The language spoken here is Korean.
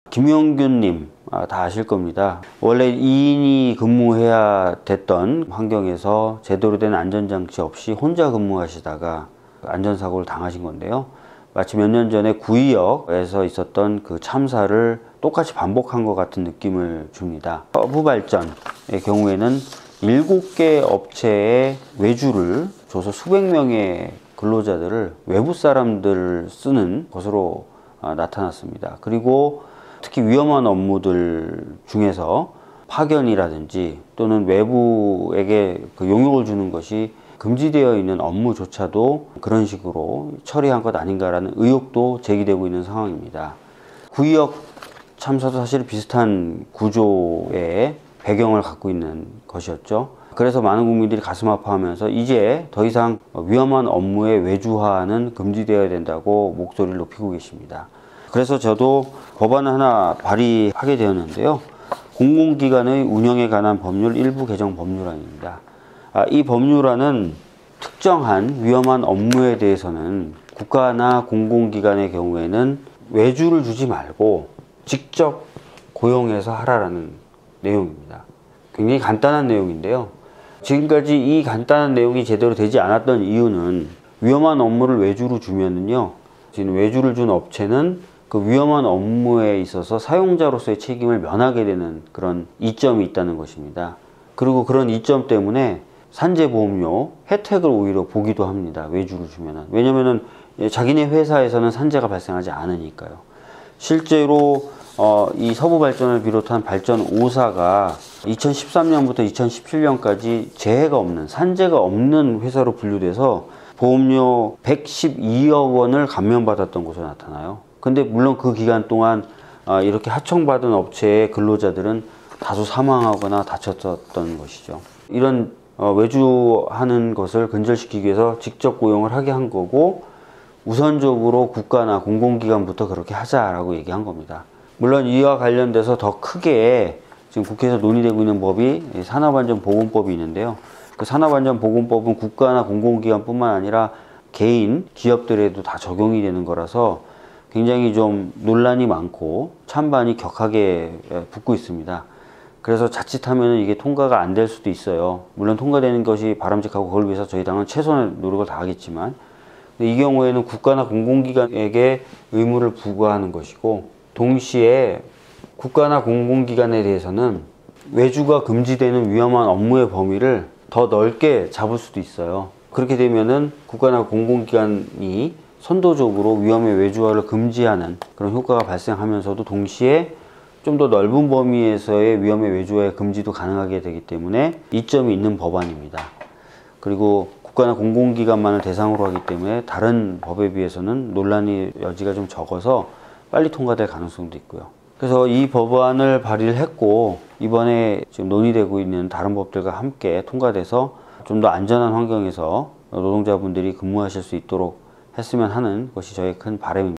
김영균님 다 아실 겁니다. 원래 2인이 근무해야 됐던 환경에서 제대로 된 안전장치 없이 혼자 근무하시다가 안전사고를 당하신 건데요. 마치 몇 년 전에 구의역에서 있었던 그 참사를 똑같이 반복한 것 같은 느낌을 줍니다. 서부발전의 경우에는 7개 업체에 외주를 줘서 수백 명의 근로자들을 외부 사람들을 쓰는 것으로 나타났습니다. 그리고 특히 위험한 업무들 중에서 파견이라든지 또는 외부에게 그 용역을 주는 것이 금지되어 있는 업무조차도 그런 식으로 처리한 것 아닌가라는 의혹도 제기되고 있는 상황입니다. 구의역 참사도 사실 비슷한 구조의 배경을 갖고 있는 것이었죠. 그래서 많은 국민들이 가슴 아파하면서 이제 더 이상 위험한 업무의 외주화는 금지되어야 된다고 목소리를 높이고 계십니다. 그래서 저도 법안을 하나 발의하게 되었는데요. 공공기관의 운영에 관한 법률 일부 개정 법률안입니다. 이 법률안은 특정한 위험한 업무에 대해서는 국가나 공공기관의 경우에는 외주를 주지 말고 직접 고용해서 하라라는 내용입니다. 굉장히 간단한 내용인데요. 지금까지 이 간단한 내용이 제대로 되지 않았던 이유는 위험한 업무를 외주로 주면은요, 지금 외주를 준 업체는 그 위험한 업무에 있어서 사용자로서의 책임을 면하게 되는 그런 이점이 있다는 것입니다. 그리고 그런 이점 때문에 산재보험료 혜택을 오히려 보기도 합니다. 외주를 주면은. 왜냐면은 자기네 회사에서는 산재가 발생하지 않으니까요. 실제로 이 서부발전을 비롯한 발전 5사가 2013년부터 2017년까지 재해가 없는, 산재가 없는 회사로 분류돼서 보험료 112억 원을 감면받았던 것으로 나타나요. 근데 물론 그 기간 동안 이렇게 하청받은 업체의 근로자들은 다수 사망하거나 다쳤던 것이죠. 이런 외주하는 것을 근절시키기 위해서 직접 고용을 하게 한 거고, 우선적으로 국가나 공공기관부터 그렇게 하자라고 얘기한 겁니다. 물론 이와 관련돼서 더 크게 지금 국회에서 논의되고 있는 법이 산업안전보건법이 있는데요. 그 산업안전보건법은 국가나 공공기관뿐만 아니라 개인, 기업들에도 다 적용이 되는 거라서 굉장히 좀 논란이 많고 찬반이 격하게 붙고 있습니다. 그래서 자칫하면 이게 통과가 안 될 수도 있어요. 물론 통과되는 것이 바람직하고 그걸 위해서 저희 당은 최선의 노력을 다하겠지만, 이 경우에는 국가나 공공기관에게 의무를 부과하는 것이고, 동시에 국가나 공공기관에 대해서는 외주가 금지되는 위험한 업무의 범위를 더 넓게 잡을 수도 있어요. 그렇게 되면은 국가나 공공기관이 선도적으로 위험의 외주화를 금지하는 그런 효과가 발생하면서도 동시에 좀 더 넓은 범위에서의 위험의 외주화의 금지도 가능하게 되기 때문에 이점이 있는 법안입니다. 그리고 국가나 공공기관만을 대상으로 하기 때문에 다른 법에 비해서는 논란의 여지가 좀 적어서 빨리 통과될 가능성도 있고요. 그래서 이 법안을 발의를 했고, 이번에 지금 논의되고 있는 다른 법들과 함께 통과돼서 좀 더 안전한 환경에서 노동자분들이 근무하실 수 있도록 했으면 하는 것이 저의 큰 바람입니다.